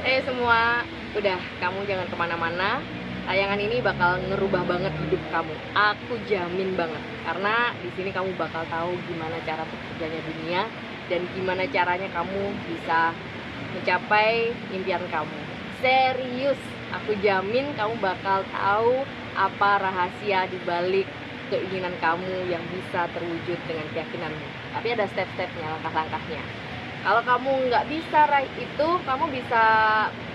Semua, udah, kamu jangan kemana-mana. Tayangan ini bakal ngerubah banget hidup kamu. Aku jamin banget. Karena di sini kamu bakal tahu gimana cara bekerjanya dunia dan gimana caranya kamu bisa mencapai impian kamu. Serius, aku jamin kamu bakal tahu apa rahasia di balik keinginan kamu yang bisa terwujud dengan keyakinanmu. Tapi ada step-stepnya, langkah-langkahnya. Kalau kamu nggak bisa raih itu, kamu bisa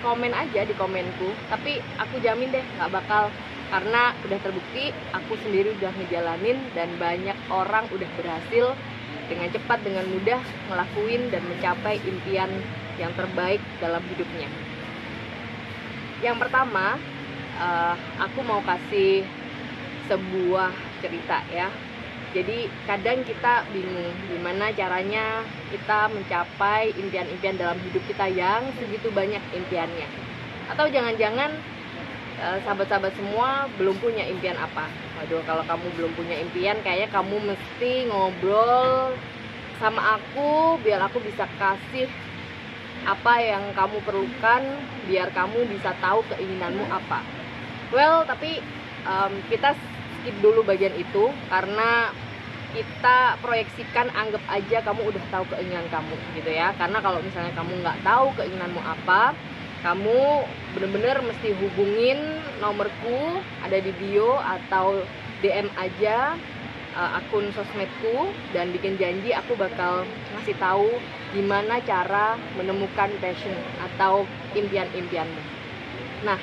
komen aja di komenku. Tapi aku jamin deh nggak bakal, karena udah terbukti aku sendiri udah ngejalanin dan banyak orang udah berhasil dengan cepat, dengan mudah ngelakuin dan mencapai impian yang terbaik dalam hidupnya. Yang pertama, aku mau kasih sebuah cerita ya. Jadi kadang kita bingung gimana caranya kita mencapai impian-impian dalam hidup kita yang segitu banyak impiannya. Atau jangan-jangan sahabat-sahabat semua belum punya impian apa. Waduh, kalau kamu belum punya impian, kayaknya kamu mesti ngobrol sama aku biar aku bisa kasih apa yang kamu perlukan biar kamu bisa tahu keinginanmu apa. Well, tapi kita skip dulu bagian itu karena kita proyeksikan, anggap aja kamu udah tahu keinginan kamu gitu ya. Karena kalau misalnya kamu nggak tahu keinginanmu apa, kamu bener-bener mesti hubungin nomorku, ada di bio, atau DM aja akun sosmedku dan bikin janji aku bakal ngasih tahu gimana cara menemukan passion atau impian-impianmu. Nah,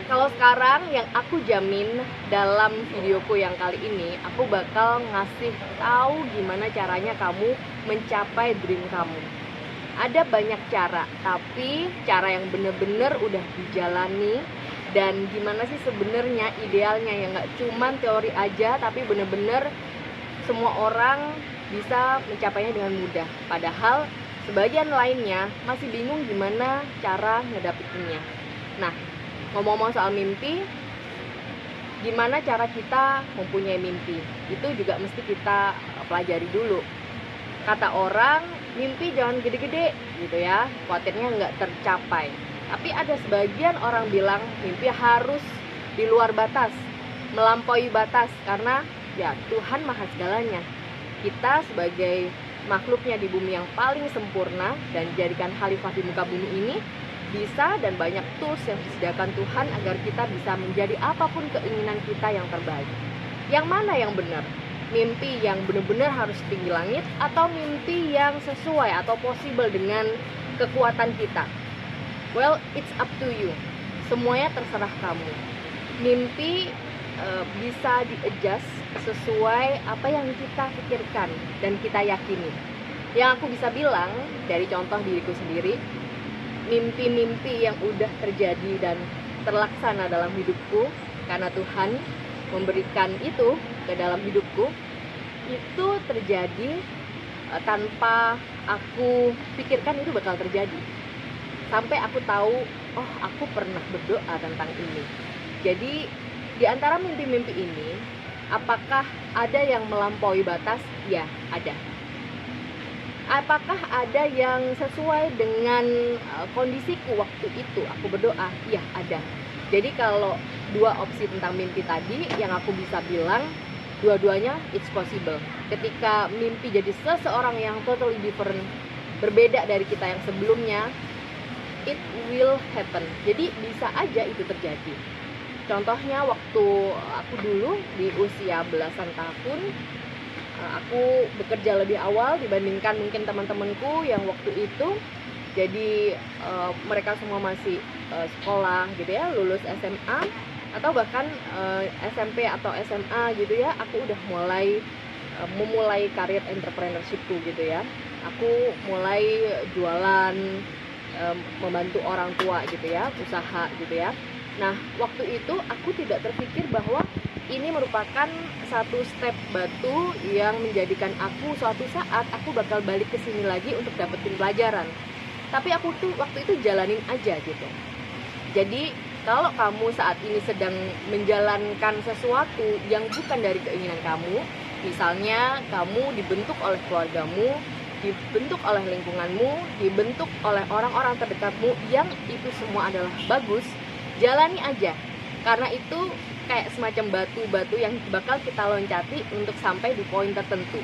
kalau sekarang yang aku jamin dalam videoku yang kali ini, aku bakal ngasih tahu gimana caranya kamu mencapai dream kamu. Ada banyak cara, tapi cara yang bener-bener udah dijalani dan gimana sih sebenarnya idealnya, yang nggak cuman teori aja, tapi bener-bener semua orang bisa mencapainya dengan mudah. Padahal sebagian lainnya masih bingung gimana cara ngedapetinnya. Nah, ngomong-ngomong soal mimpi, gimana cara kita mempunyai mimpi? Itu juga mesti kita pelajari dulu. Kata orang, mimpi jangan gede-gede gitu ya, khawatirnya nggak tercapai. Tapi ada sebagian orang bilang mimpi harus di luar batas, melampaui batas, karena ya Tuhan maha segalanya. Kita sebagai makhluknya di bumi yang paling sempurna dan dijadikan khalifah di muka bumi ini, bisa dan banyak tools yang disediakan Tuhan agar kita bisa menjadi apapun keinginan kita yang terbaik. Yang mana yang benar? Mimpi yang benar-benar harus tinggi langit atau mimpi yang sesuai atau possible dengan kekuatan kita? Well, it's up to you. Semuanya terserah kamu. Mimpi bisa di-adjust sesuai apa yang kita pikirkan dan kita yakini. Yang aku bisa bilang dari contoh diriku sendiri, mimpi-mimpi yang udah terjadi dan terlaksana dalam hidupku karena Tuhan memberikan itu ke dalam hidupku, itu terjadi tanpa aku pikirkan itu bakal terjadi. Sampai aku tahu, oh aku pernah berdoa tentang ini. Jadi di antara mimpi-mimpi ini, apakah ada yang melampaui batas? Ya, ada. Apakah ada yang sesuai dengan kondisiku waktu itu aku berdoa? Ya, ada. Jadi kalau dua opsi tentang mimpi tadi, yang aku bisa bilang dua-duanya it's possible. Ketika mimpi jadi seseorang yang totally different, berbeda dari kita yang sebelumnya, it will happen. Jadi bisa aja itu terjadi. Contohnya waktu aku dulu di usia belasan tahun, aku bekerja lebih awal dibandingkan mungkin teman-temanku yang waktu itu. Jadi mereka semua masih sekolah gitu ya, lulus SMA atau bahkan SMP atau SMA gitu ya. Aku udah memulai karir entrepreneurshipku gitu ya. Aku mulai jualan, membantu orang tua gitu ya, usaha gitu ya. Nah, waktu itu aku tidak terpikir bahwa ini merupakan satu step batu yang menjadikan aku suatu saat aku bakal balik ke sini lagi untuk dapetin pelajaran. Tapi aku tuh waktu itu jalanin aja gitu. Jadi kalau kamu saat ini sedang menjalankan sesuatu yang bukan dari keinginan kamu, misalnya kamu dibentuk oleh keluargamu dibentuk oleh lingkunganmu, dibentuk oleh orang-orang terdekatmu yang itu semua adalah bagus, jalani aja. Karena itu kayak semacam batu-batu yang bakal kita loncati untuk sampai di poin tertentu.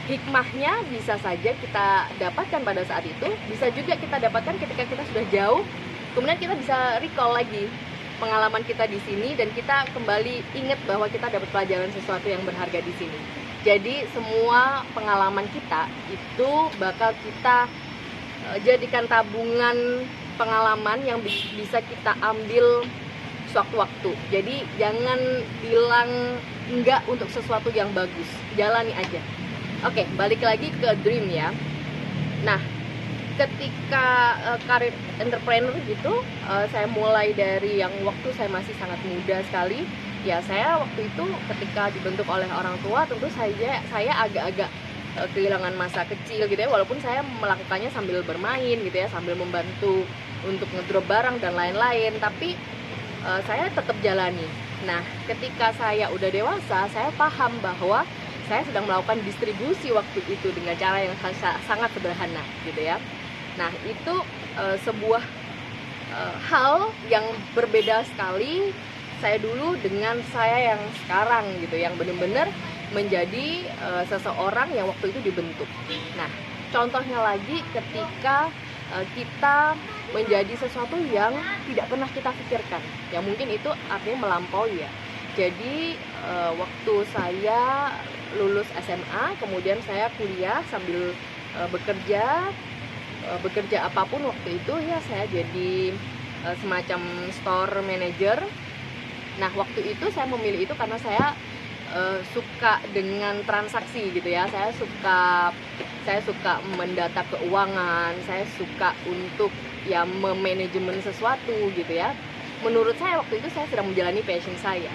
Hikmahnya bisa saja kita dapatkan pada saat itu, bisa juga kita dapatkan ketika kita sudah jauh, kemudian kita bisa recall lagi pengalaman kita di sini dan kita kembali ingat bahwa kita dapat pelajaran sesuatu yang berharga di sini. Jadi semua pengalaman kita itu bakal kita jadikan tabungan pengalaman yang bisa kita ambil sewaktu-waktu. Jadi jangan bilang enggak untuk sesuatu yang bagus, jalani aja. Oke, balik lagi ke dream ya. Nah, ketika karir entrepreneur gitu, saya mulai dari yang waktu saya masih sangat muda sekali. Ya, saya waktu itu ketika dibentuk oleh orang tua, tentu saja saya agak-agak kehilangan masa kecil gitu ya, walaupun saya melakukannya sambil bermain gitu ya, sambil membantu untuk ngedrop barang dan lain-lain, tapi saya tetap jalani. Nah, ketika saya udah dewasa, saya paham bahwa saya sedang melakukan distribusi waktu itu dengan cara yang sangat sederhana gitu ya. Nah, itu sebuah hal yang berbeda sekali saya dulu dengan saya yang sekarang gitu, yang benar-benar menjadi seseorang yang waktu itu dibentuk. Nah, contohnya lagi ketika kita menjadi sesuatu yang tidak pernah kita pikirkan, yang mungkin itu artinya melampaui ya. Jadi waktu saya lulus SMA, kemudian saya kuliah sambil bekerja apapun waktu itu ya, saya jadi semacam store manager. Nah, waktu itu saya memilih itu karena saya suka dengan transaksi gitu ya. Saya suka mendata keuangan, saya suka untuk ya memanajemen sesuatu gitu ya. Menurut saya waktu itu saya sedang menjalani passion saya.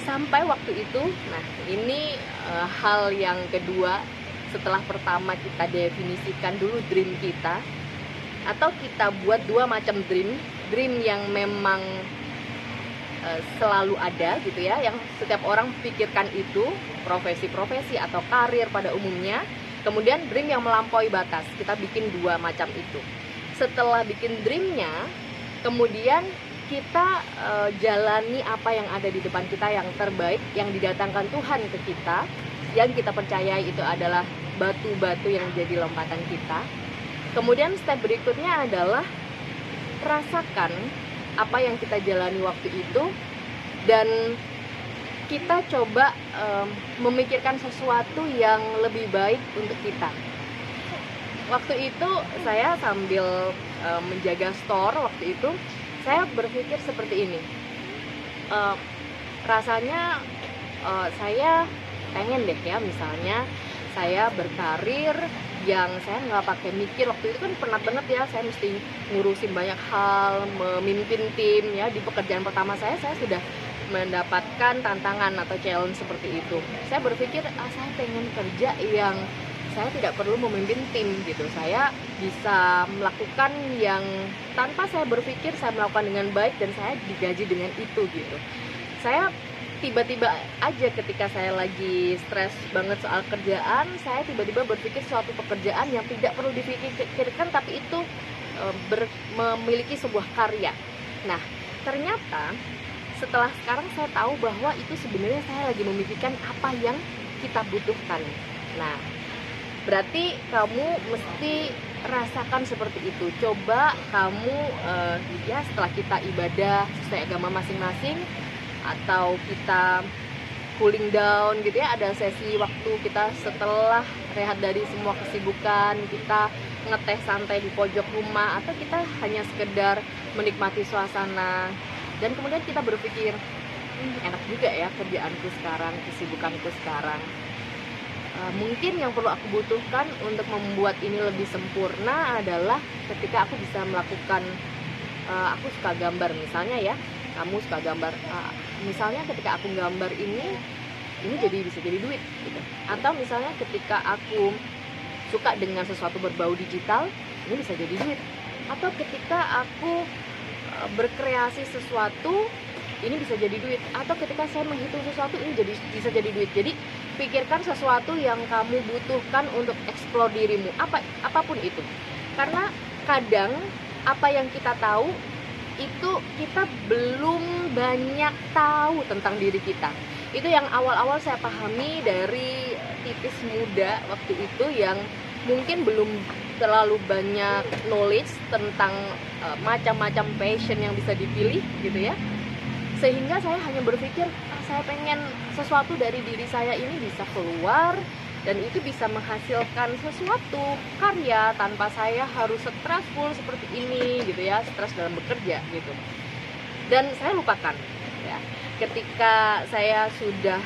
Sampai waktu itu, nah ini hal yang kedua. Setelah pertama kita definisikan dulu dream kita, atau kita buat dua macam dream yang memang selalu ada gitu ya, yang setiap orang pikirkan itu, profesi-profesi atau karir pada umumnya. Kemudian dream yang melampaui batas, kita bikin dua macam itu. Setelah bikin dreamnya, kemudian kita jalani apa yang ada di depan kita yang terbaik, yang didatangkan Tuhan ke kita, yang kita percayai itu adalah batu-batu yang jadi lompatan kita. Kemudian step berikutnya adalah rasakan apa yang kita jalani waktu itu, dan kita coba memikirkan sesuatu yang lebih baik untuk kita. Waktu itu saya sambil menjaga store waktu itu, saya berpikir seperti ini, rasanya saya pengen deh ya, misalnya saya berkarir yang saya nggak pakai mikir. Waktu itu kan penat banget ya, saya mesti ngurusin banyak hal, memimpin tim ya. Di pekerjaan pertama saya sudah mendapatkan tantangan atau challenge seperti itu. Saya berpikir, saya pengen kerja yang saya tidak perlu memimpin tim gitu. Saya bisa melakukan yang tanpa saya berpikir, saya melakukan dengan baik dan saya digaji dengan itu gitu. Saya tiba-tiba aja ketika saya lagi stres banget soal kerjaan, saya tiba-tiba berpikir suatu pekerjaan yang tidak perlu dipikirkan, tapi itu memiliki sebuah karya. Nah, ternyata setelah sekarang saya tahu bahwa itu sebenarnya saya lagi memikirkan apa yang kita butuhkan. Nah, berarti kamu mesti rasakan seperti itu. Coba kamu ya setelah kita ibadah sesuai agama masing-masing, atau kita cooling down gitu ya, ada sesi waktu kita setelah rehat dari semua kesibukan, kita ngeteh santai di pojok rumah, atau kita hanya sekedar menikmati suasana, dan kemudian kita berpikir, enak juga ya kerjaanku sekarang, kesibukanku sekarang. Mungkin yang perlu aku butuhkan untuk membuat ini lebih sempurna adalah ketika aku bisa melakukan, aku suka gambar misalnya ya, kamu suka gambar, misalnya ketika aku gambar ini bisa jadi duit gitu. Atau misalnya ketika aku suka dengan sesuatu berbau digital, ini bisa jadi duit. Atau ketika aku berkreasi sesuatu, ini bisa jadi duit. Atau ketika saya menghitung sesuatu, ini bisa jadi duit. Jadi pikirkan sesuatu yang kamu butuhkan untuk eksplor dirimu, apapun itu. Karena kadang apa yang kita tahu itu kita belum banyak tahu tentang diri kita. Itu yang awal-awal saya pahami dari titis muda waktu itu, yang mungkin belum terlalu banyak knowledge tentang macam-macam passion yang bisa dipilih gitu ya. Sehingga saya hanya berpikir, saya pengen sesuatu dari diri saya ini bisa keluar dan itu bisa menghasilkan sesuatu karya tanpa saya harus stressful seperti ini gitu ya, stres dalam bekerja gitu. Dan saya lupakan ya, ketika saya sudah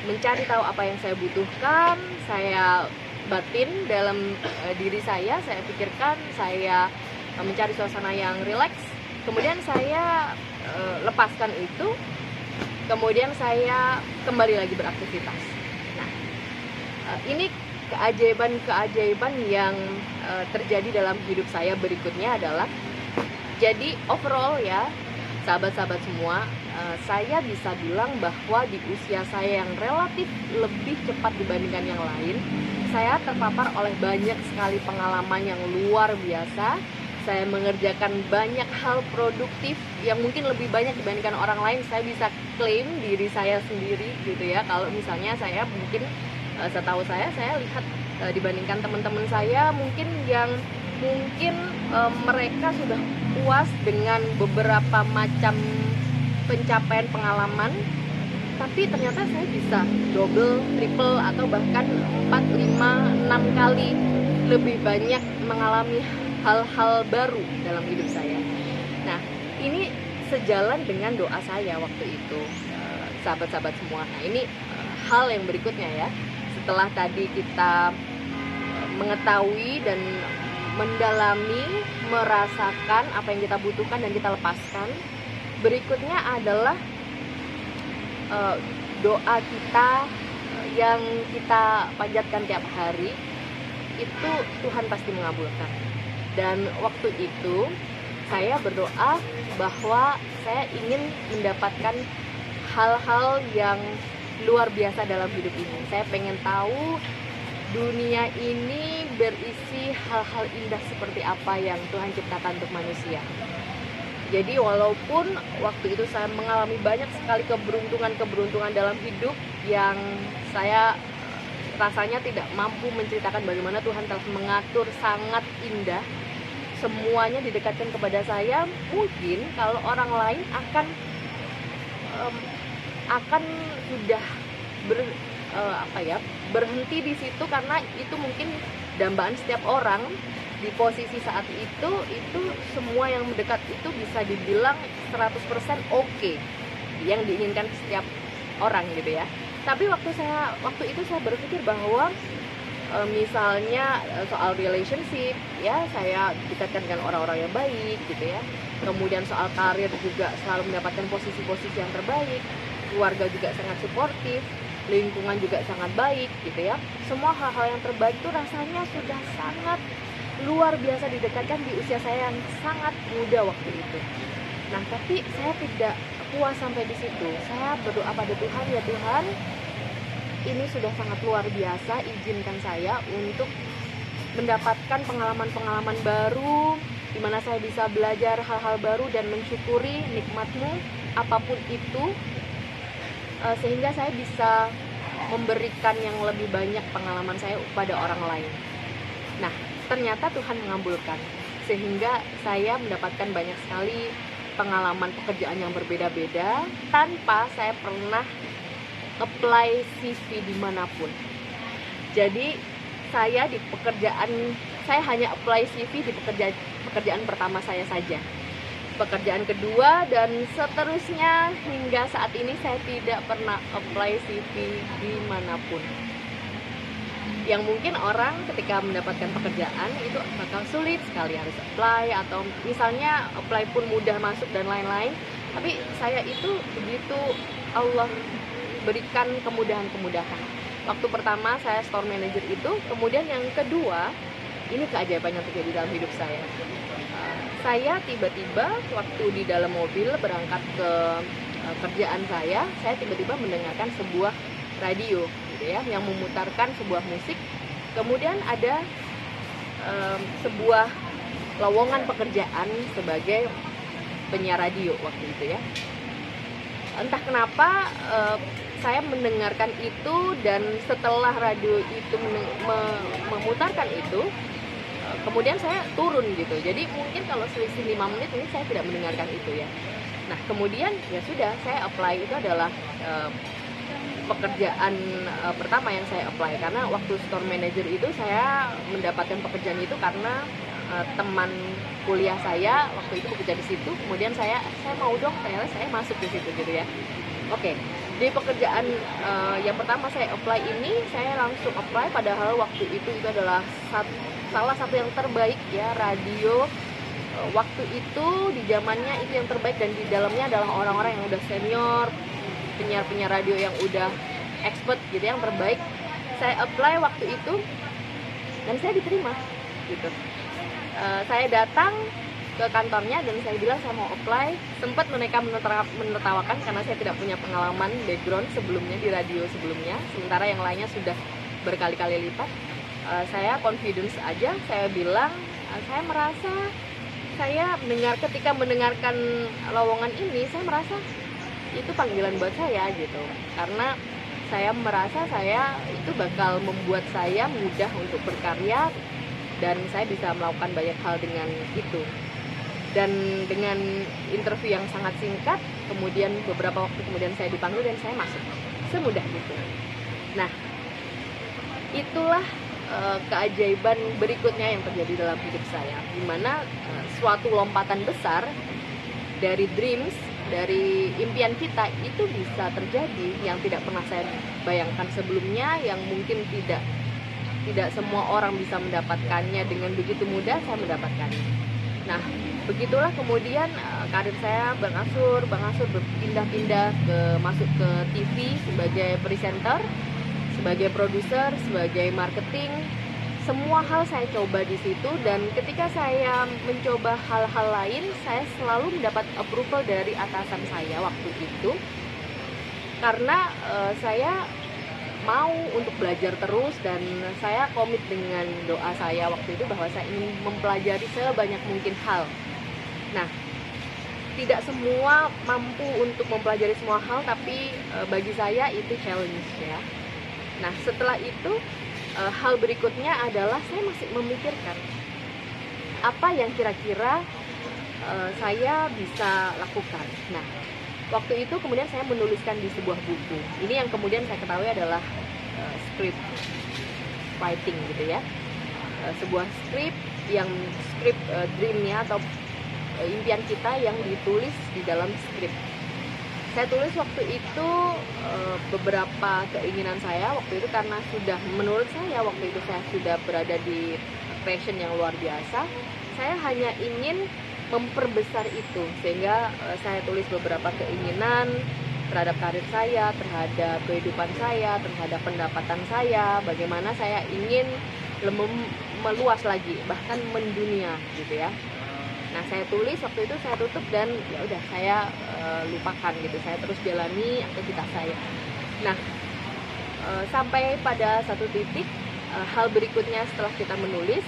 mencari tahu apa yang saya butuhkan, saya batin dalam diri saya pikirkan, saya mencari suasana yang rileks, kemudian saya lepaskan itu, kemudian saya kembali lagi beraktivitas. Nah, ini keajaiban yang terjadi dalam hidup saya berikutnya adalah, jadi overall ya sahabat-sahabat semua, saya bisa bilang bahwa di usia saya yang relatif lebih cepat dibandingkan yang lain, saya terpapar oleh banyak sekali pengalaman yang luar biasa. Saya mengerjakan banyak hal produktif yang mungkin lebih banyak dibandingkan orang lain. Saya bisa klaim diri saya sendiri gitu ya. Kalau misalnya saya mungkin, setahu saya lihat dibandingkan teman-teman saya mungkin yang mereka sudah puas dengan beberapa macam pencapaian pengalaman, tapi ternyata saya bisa double, triple, atau bahkan 4, 5, 6 kali lebih banyak mengalami hal-hal baru dalam hidup saya. Nah, ini sejalan dengan doa saya waktu itu, sahabat-sahabat semua. Nah, ini hal yang berikutnya ya. Setelah tadi kita mengetahui dan mendalami, merasakan apa yang kita butuhkan dan kita lepaskan, berikutnya adalah doa kita yang kita panjatkan tiap hari, itu Tuhan pasti mengabulkan. Dan waktu itu saya berdoa bahwa saya ingin mendapatkan hal-hal yang luar biasa dalam hidup ini. Saya pengen tahu dunia ini berisi hal-hal indah seperti apa yang Tuhan ciptakan untuk manusia. Jadi walaupun waktu itu saya mengalami banyak sekali keberuntungan dalam hidup yang saya rasanya tidak mampu menceritakan bagaimana Tuhan telah mengatur sangat indah, semuanya didekatkan kepada saya. Mungkin kalau orang lain akan sudah berhenti di situ, karena itu mungkin dambaan setiap orang di posisi saat itu semua yang mendekat itu bisa dibilang 100% oke, yang diinginkan setiap orang gitu ya. Tapi waktu itu saya berpikir bahwa misalnya soal relationship ya, saya dekatkan dengan orang-orang yang baik gitu ya. Kemudian soal karir juga selalu mendapatkan posisi-posisi yang terbaik, keluarga juga sangat suportif, lingkungan juga sangat baik gitu ya. Semua hal-hal yang terbaik itu rasanya sudah sangat luar biasa didekatkan di usia saya yang sangat muda waktu itu. Nah, tapi saya tidak puas sampai di situ. Saya berdoa pada Tuhan, ya Tuhan, ini sudah sangat luar biasa, izinkan saya untuk mendapatkan pengalaman-pengalaman baru, di mana saya bisa belajar hal-hal baru dan mensyukuri nikmat-Mu apapun itu, sehingga saya bisa memberikan yang lebih banyak pengalaman saya kepada orang lain. Nah, ternyata Tuhan mengabulkan, sehingga saya mendapatkan banyak sekali pengalaman pekerjaan yang berbeda-beda tanpa saya pernah apply CV dimanapun. Jadi saya di pekerjaan, saya hanya apply CV di pekerjaan pertama saya saja. Pekerjaan kedua dan seterusnya hingga saat ini saya tidak pernah apply CV dimanapun. Yang mungkin orang ketika mendapatkan pekerjaan itu bakal sulit sekali, harus apply, atau misalnya apply pun mudah masuk dan lain-lain. Tapi saya itu begitu Allah berikan kemudahan-kemudahan. Waktu pertama saya store manager itu, kemudian yang kedua, ini keajaiban yang terjadi dalam hidup saya. Saya tiba-tiba waktu di dalam mobil berangkat ke kerjaan saya tiba-tiba mendengarkan sebuah radio gitu ya, yang memutarkan sebuah musik. Kemudian ada sebuah lowongan pekerjaan sebagai penyiar radio waktu itu ya. Entah kenapa saya mendengarkan itu, dan setelah radio itu memutarkan itu, kemudian saya turun gitu. Jadi mungkin kalau selisih 5 menit ini saya tidak mendengarkan itu ya. Nah kemudian ya sudah, saya apply. Itu adalah pekerjaan pertama yang saya apply, karena waktu store manager itu saya mendapatkan pekerjaan itu karena teman kuliah saya waktu itu bekerja di situ. Kemudian saya mau dong, ternyata saya masuk di situ gitu ya. Oke, di pekerjaan yang pertama saya apply ini, saya langsung apply, padahal waktu itu adalah salah satu yang terbaik ya, radio waktu itu di zamannya itu yang terbaik, dan di dalamnya adalah orang-orang yang udah senior, penyiar-penyiar radio yang udah expert gitu, yang terbaik. Saya apply waktu itu dan saya diterima gitu. Saya datang ke kantornya dan saya bilang saya mau apply. Sempat mereka menertawakan karena saya tidak punya pengalaman background sebelumnya di radio sebelumnya, sementara yang lainnya sudah berkali-kali lipat. Saya confidence aja, saya bilang saya merasa ketika mendengarkan lowongan ini, saya merasa itu panggilan buat saya gitu, karena saya merasa saya itu bakal membuat saya mudah untuk berkarya, dan saya bisa melakukan banyak hal dengan itu. Dan dengan interview yang sangat singkat, kemudian beberapa waktu kemudian saya dipanggil dan saya masuk, semudah gitu. Nah itulah keajaiban berikutnya yang terjadi dalam hidup saya, dimana suatu lompatan besar dari dreams, dari impian kita itu bisa terjadi yang tidak pernah saya bayangkan sebelumnya, yang mungkin tidak semua orang bisa mendapatkannya dengan begitu mudah. Saya mendapatkannya. Nah begitulah kemudian karir saya berangsur berpindah-pindah masuk ke TV sebagai presenter, sebagai produser, sebagai marketing. Semua hal saya coba di situ, dan ketika saya mencoba hal-hal lain, saya selalu mendapat approval dari atasan saya waktu itu, karena saya mau untuk belajar terus, dan saya komit dengan doa saya waktu itu bahwa saya ingin mempelajari sebanyak mungkin hal. Nah tidak semua mampu untuk mempelajari semua hal, tapi bagi saya itu challenge ya. Nah setelah itu hal berikutnya adalah saya masih memikirkan apa yang kira-kira saya bisa lakukan. Nah waktu itu kemudian saya menuliskan di sebuah buku. Ini yang kemudian saya ketahui adalah script writing gitu ya. Sebuah script dreamnya atau impian kita yang ditulis di dalam script. Saya tulis waktu itu beberapa keinginan saya waktu itu, karena menurut saya waktu itu saya sudah berada di passion yang luar biasa. Saya hanya ingin memperbesar itu, sehingga saya tulis beberapa keinginan terhadap karir saya, terhadap kehidupan saya, terhadap pendapatan saya, bagaimana saya ingin meluas lagi, bahkan mendunia gitu ya. Nah saya tulis waktu itu, saya tutup, dan ya udah saya lupakan gitu, saya terus jalani aktivitas saya. Nah sampai pada satu titik, hal berikutnya setelah kita menulis,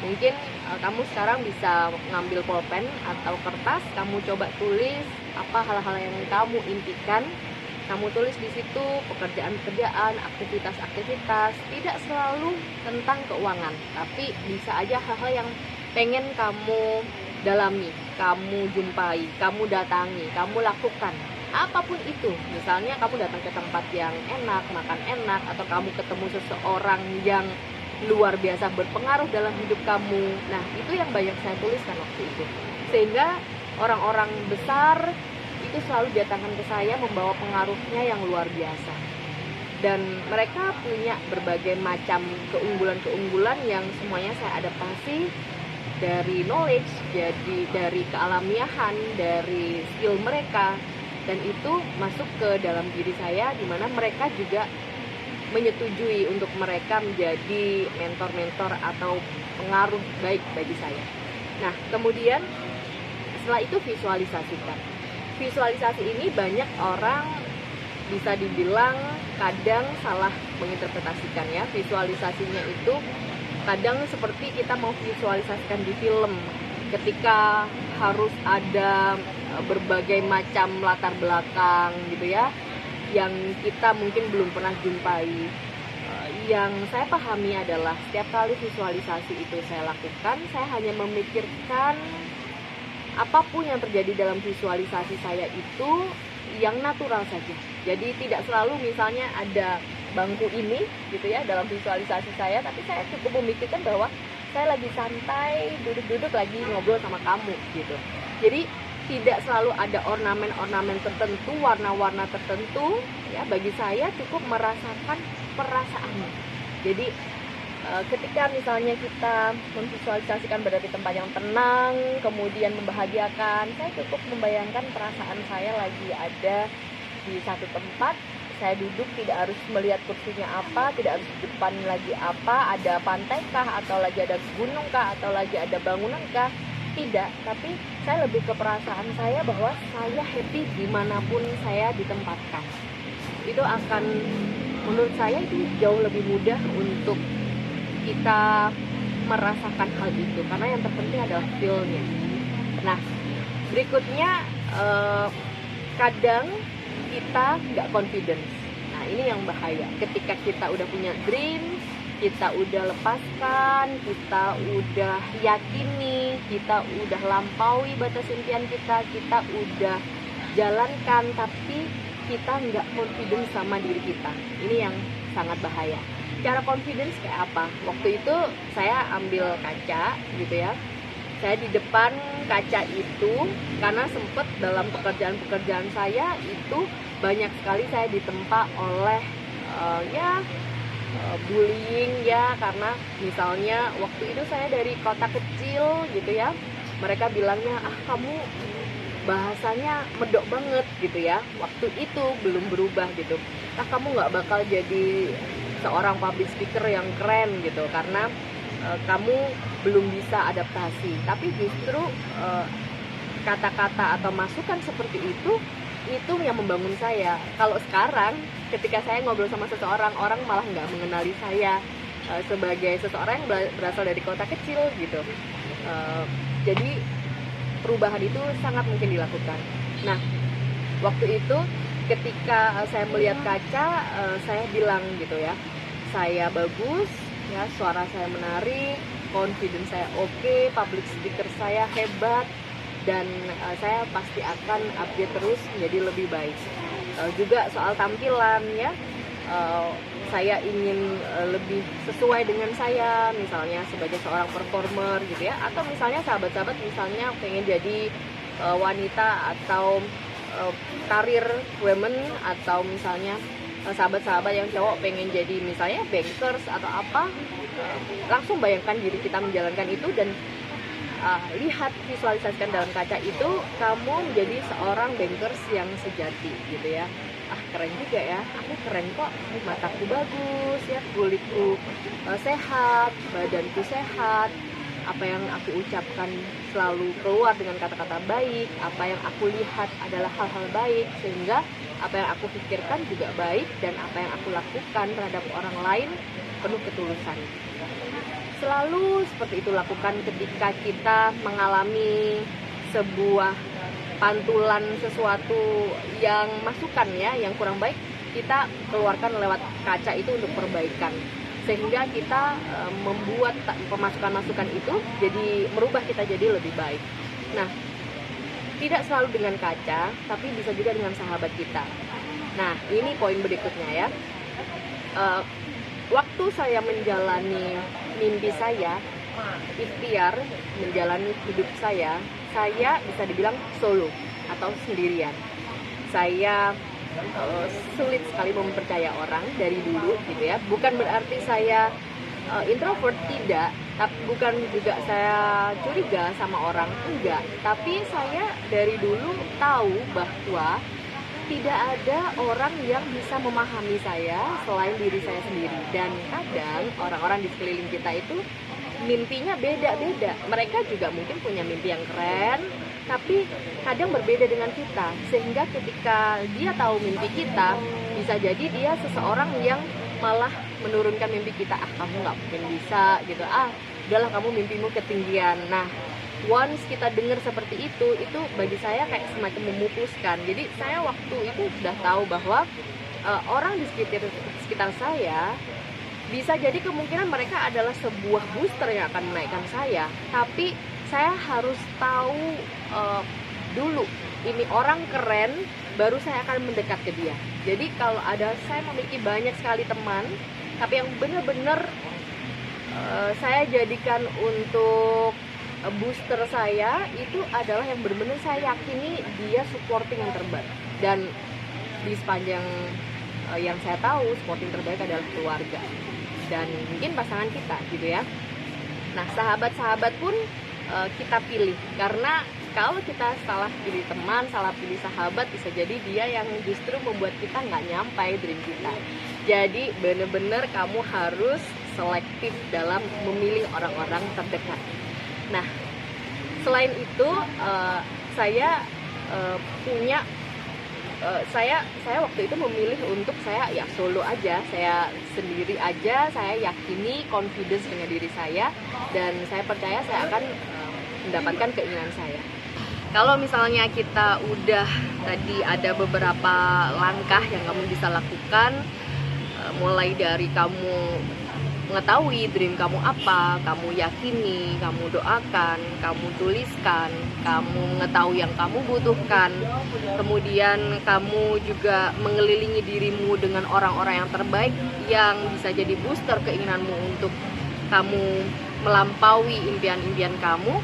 mungkin kamu sekarang bisa ngambil pulpen atau kertas, kamu coba tulis apa hal-hal yang kamu impikan. Kamu tulis di situ pekerjaan-pekerjaan, aktivitas-aktivitas, tidak selalu tentang keuangan, tapi bisa aja hal-hal yang pengen kamu dalami, kamu jumpai, kamu datangi, kamu lakukan. Apapun itu, misalnya kamu datang ke tempat yang enak, makan enak, atau kamu ketemu seseorang yang luar biasa berpengaruh dalam hidup kamu. Nah itu yang banyak saya tuliskan waktu itu, sehingga orang-orang besar itu selalu datangkan ke saya membawa pengaruhnya yang luar biasa, dan mereka punya berbagai macam keunggulan-keunggulan yang semuanya saya adaptasi dari knowledge, jadi dari kealamiahan, dari skill mereka, dan itu masuk ke dalam diri saya, dimana mereka juga menyetujui untuk mereka menjadi mentor-mentor atau pengaruh baik bagi saya. Nah kemudian setelah itu visualisasikan. Visualisasi ini banyak orang bisa dibilang kadang salah menginterpretasikan ya. Visualisasinya itu kadang seperti kita mau visualisasikan di film, ketika harus ada berbagai macam latar belakang gitu ya, yang kita mungkin belum pernah jumpai. Yang saya pahami adalah setiap kali visualisasi itu saya lakukan, saya hanya memikirkan apapun yang terjadi dalam visualisasi saya itu yang natural saja. Jadi tidak selalu misalnya ada bangku ini gitu ya dalam visualisasi saya, tapi saya cukup memikirkan bahwa saya lagi santai, duduk-duduk lagi ngobrol sama kamu gitu. Jadi tidak selalu ada ornamen-ornamen tertentu, warna-warna tertentu ya. Bagi saya cukup merasakan perasaannya. Jadi ketika misalnya kita memvisualisasikan berada di tempat yang tenang, kemudian membahagiakan, saya cukup membayangkan perasaan saya lagi ada di satu tempat. Saya duduk, tidak harus melihat kursinya apa, tidak harus di depan lagi apa, ada pantai kah, atau lagi ada gunung kah, atau lagi ada bangunan kah. Tidak, tapi saya lebih ke perasaan saya bahwa saya happy dimanapun saya ditempatkan. Itu akan, menurut saya itu jauh lebih mudah untuk kita merasakan hal itu, karena yang terpenting adalah feel-nya. Nah, berikutnya kadang kita nggak confidence. Nah, ini yang bahaya. Ketika kita udah punya dream, kita udah lepaskan, kita udah yakini, kita udah lampaui batas impian kita udah jalankan, tapi kita nggak confidence sama diri kita. Ini yang sangat bahaya. Cara confidence kayak apa? Waktu itu saya ambil kaca gitu ya. Saya di depan kaca itu karena sempat dalam pekerjaan-pekerjaan saya itu banyak sekali saya ditempa oleh bullying ya, karena misalnya waktu itu saya dari kota kecil gitu ya, mereka bilangnya kamu bahasanya medok banget gitu ya, waktu itu belum berubah gitu, kamu nggak bakal jadi seorang public speaker yang keren gitu karena kamu belum bisa adaptasi. Tapi justru kata-kata atau masukan seperti itu yang membangun saya. Kalau sekarang ketika saya ngobrol sama seseorang, orang malah nggak mengenali saya sebagai seseorang yang berasal dari kota kecil gitu. Jadi perubahan itu sangat mungkin dilakukan. Nah, waktu itu ketika saya melihat kaca, saya bilang gitu ya, saya bagus ya, suara saya menarik, confidence saya oke, public speaker saya hebat, dan saya pasti akan update terus menjadi lebih baik. Juga soal tampilan ya, saya ingin lebih sesuai dengan saya, misalnya sebagai seorang performer gitu ya, atau misalnya sahabat-sahabat misalnya pengen jadi wanita atau karir women, atau misalnya sahabat-sahabat yang cowok pengen jadi misalnya bankers atau apa, langsung bayangkan diri kita menjalankan itu dan lihat, visualisasikan dalam kaca itu kamu menjadi seorang bankers yang sejati gitu ya. Keren juga ya, aku keren kok, mataku bagus ya, kulitku sehat, badanku sehat, apa yang aku ucapkan selalu keluar dengan kata-kata baik, apa yang aku lihat adalah hal-hal baik, sehingga apa yang aku pikirkan juga baik, dan apa yang aku lakukan terhadap orang lain penuh ketulusan. Selalu seperti itu lakukan ketika kita mengalami sebuah pantulan sesuatu yang masukan ya, yang kurang baik, kita keluarkan lewat kaca itu untuk perbaikan, sehingga kita membuat pemasukan-masukan itu jadi merubah kita jadi lebih baik. Nah, tidak selalu dengan kaca, tapi bisa juga dengan sahabat kita. Nah, ini poin berikutnya ya. Waktu saya menjalani mimpi saya, ikhtiar menjalani hidup saya bisa dibilang solo atau sendirian. Saya sulit sekali mempercaya orang dari dulu gitu ya. Bukan berarti saya introvert, tidak, tapi bukan juga saya curiga sama orang, enggak. Tapi saya dari dulu tahu bahwa tidak ada orang yang bisa memahami saya selain diri saya sendiri. Dan kadang orang-orang di sekeliling kita itu mimpinya beda-beda. Mereka juga mungkin punya mimpi yang keren, tapi kadang berbeda dengan kita. Sehingga ketika dia tahu mimpi kita, bisa jadi dia seseorang yang malah menurunkan mimpi kita. Kamu nggak mungkin bisa gitu, udahlah kamu mimpimu ketinggian. Nah, once kita dengar seperti itu bagi saya kayak semacam memupuskan. Jadi saya waktu itu sudah tahu bahwa orang di sekitar saya bisa jadi kemungkinan mereka adalah sebuah booster yang akan menaikkan saya, tapi saya harus tahu dulu ini orang keren, baru saya akan mendekat ke dia. Jadi kalau saya memiliki banyak sekali teman, tapi yang benar-benar saya jadikan untuk booster saya, itu adalah yang benar-benar saya yakini dia supporting yang terbaik. Dan di sepanjang yang saya tahu, supporting terbaik adalah keluarga dan mungkin pasangan kita gitu ya. Nah, sahabat-sahabat pun kita pilih, karena kalau kita salah pilih teman, salah pilih sahabat, bisa jadi dia yang justru membuat kita nggak nyampai dream kita. Jadi bener-bener kamu harus selektif dalam memilih orang-orang terdekat. Nah, selain itu saya punya saya waktu itu memilih untuk saya ya solo aja, saya sendiri aja. Saya yakini, confidence dengan diri saya, dan saya percaya saya akan mendapatkan keinginan saya. Kalau misalnya kita udah tadi ada beberapa langkah yang kamu bisa lakukan, mulai dari kamu mengetahui dream kamu apa, kamu yakini, kamu doakan, kamu tuliskan, kamu mengetahui yang kamu butuhkan, kemudian kamu juga mengelilingi dirimu dengan orang-orang yang terbaik yang bisa jadi booster keinginanmu untuk kamu melampaui impian-impian kamu.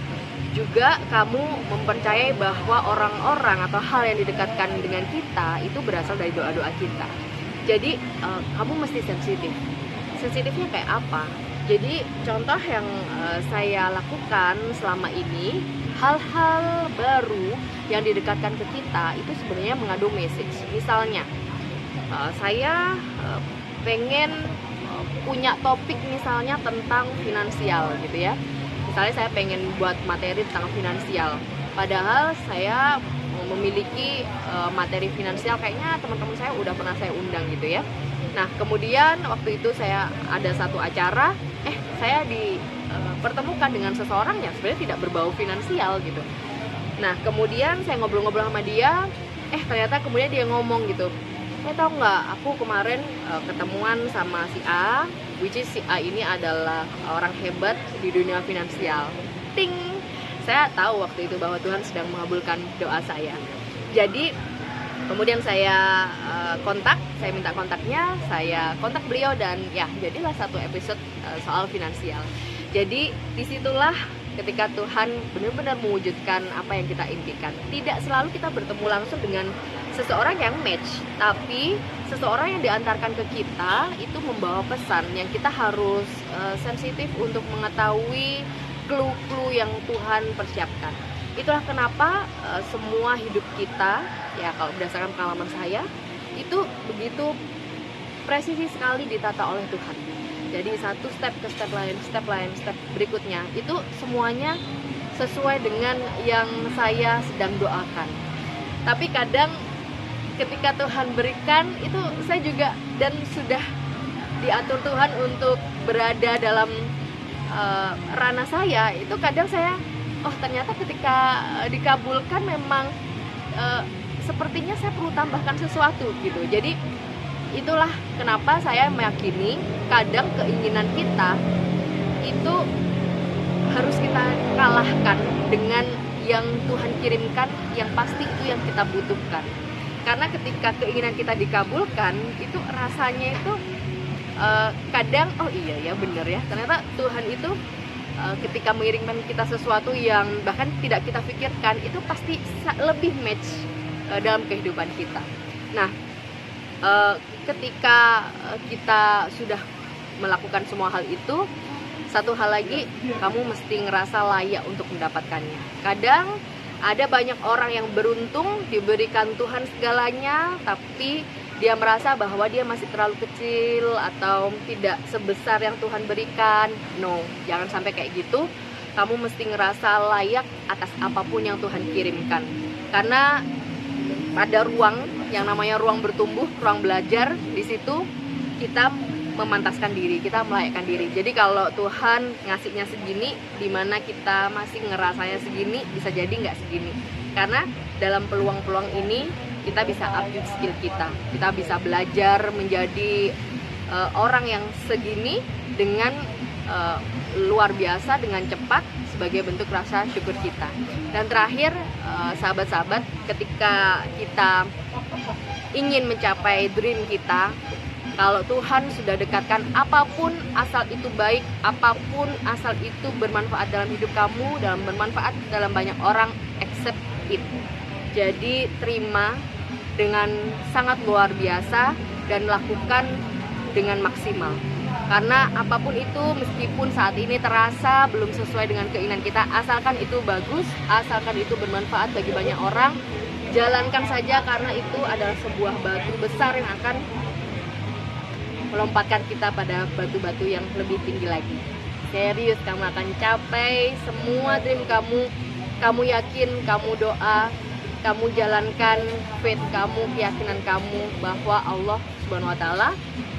Juga kamu mempercayai bahwa orang-orang atau hal yang didekatkan dengan kita itu berasal dari doa-doa kita. Jadi kamu mesti sensitif. Sensitifnya kayak apa? Jadi contoh yang saya lakukan selama ini, hal-hal baru yang didekatkan ke kita itu sebenarnya mengandung message. Misalnya saya pengen punya topik misalnya tentang finansial gitu ya. Misalnya saya pengen buat materi tentang finansial, padahal saya memiliki materi finansial, kayaknya teman-teman saya udah pernah saya undang gitu ya. Nah, kemudian waktu itu saya ada satu acara, saya dipertemukan dengan seseorang yang sebenarnya tidak berbau finansial gitu. Nah, kemudian saya ngobrol-ngobrol sama dia, ternyata kemudian dia ngomong gitu, tau nggak, aku kemarin ketemuan sama si A, which is si A ini adalah orang hebat di dunia finansial. Ting! Saya tahu waktu itu bahwa Tuhan sedang mengabulkan doa saya. Jadi kemudian saya kontak, saya minta kontaknya, saya kontak beliau, dan ya jadilah satu episode soal finansial. Jadi disitulah ketika Tuhan benar-benar mewujudkan apa yang kita impikan. Tidak selalu kita bertemu langsung dengan seseorang yang match, tapi seseorang yang diantarkan ke kita itu membawa pesan yang kita harus sensitif untuk mengetahui clue-clue yang Tuhan persiapkan. Itulah kenapa semua hidup kita, ya kalau berdasarkan pengalaman saya, itu begitu presisi sekali ditata oleh Tuhan. Jadi satu step ke step lain, step berikutnya, itu semuanya sesuai dengan yang saya sedang doakan. Tapi kadang ketika Tuhan berikan, itu saya juga dan sudah diatur Tuhan untuk berada dalam ranah saya, itu kadang saya ternyata ketika dikabulkan memang sepertinya saya perlu tambahkan sesuatu gitu. Jadi itulah kenapa saya meyakini kadang keinginan kita itu harus kita kalahkan dengan yang Tuhan kirimkan, yang pasti itu yang kita butuhkan. Karena ketika keinginan kita dikabulkan, itu rasanya itu kadang iya ya bener ya, ternyata Tuhan itu ketika mengirimkan kita sesuatu yang bahkan tidak kita pikirkan, itu pasti lebih match dalam kehidupan kita. Nah, ketika kita sudah melakukan semua hal itu, satu hal lagi, kamu mesti ngerasa layak untuk mendapatkannya. Kadang ada banyak orang yang beruntung diberikan Tuhan segalanya, tapi dia merasa bahwa dia masih terlalu kecil atau tidak sebesar yang Tuhan berikan. No, jangan sampai kayak gitu. Kamu mesti ngerasa layak atas apapun yang Tuhan kirimkan. Karena ada ruang yang namanya ruang bertumbuh, ruang belajar. Di situ kita memantaskan diri, kita melayakkan diri. Jadi kalau Tuhan ngasihnya segini, dimana kita masih ngerasanya segini, bisa jadi nggak segini. Karena dalam peluang-peluang ini kita bisa update skill kita bisa belajar menjadi orang yang segini dengan luar biasa, dengan cepat, sebagai bentuk rasa syukur kita. Dan terakhir, sahabat-sahabat, ketika kita ingin mencapai dream kita, kalau Tuhan sudah dekatkan apapun, asal itu baik, apapun asal itu bermanfaat dalam hidup kamu, dalam bermanfaat dalam banyak orang, accept it. Jadi terima dengan sangat luar biasa dan lakukan dengan maksimal. Karena apapun itu, meskipun saat ini terasa belum sesuai dengan keinginan kita, asalkan itu bagus, asalkan itu bermanfaat bagi banyak orang, jalankan saja, karena itu adalah sebuah batu besar yang akan melompatkan kita pada batu-batu yang lebih tinggi lagi. Serius, kamu akan capai semua dream kamu. Kamu yakin, kamu doa, kamu jalankan faith kamu, keyakinan kamu bahwa Allah Subhanahu wa Ta'ala,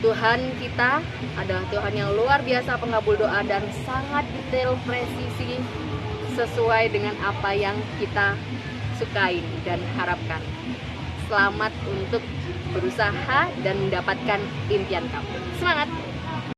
Tuhan kita adalah Tuhan yang luar biasa pengabul doa dan sangat detail, presisi, sesuai dengan apa yang kita sukai dan harapkan. Selamat untuk berusaha dan mendapatkan impian kamu. Semangat!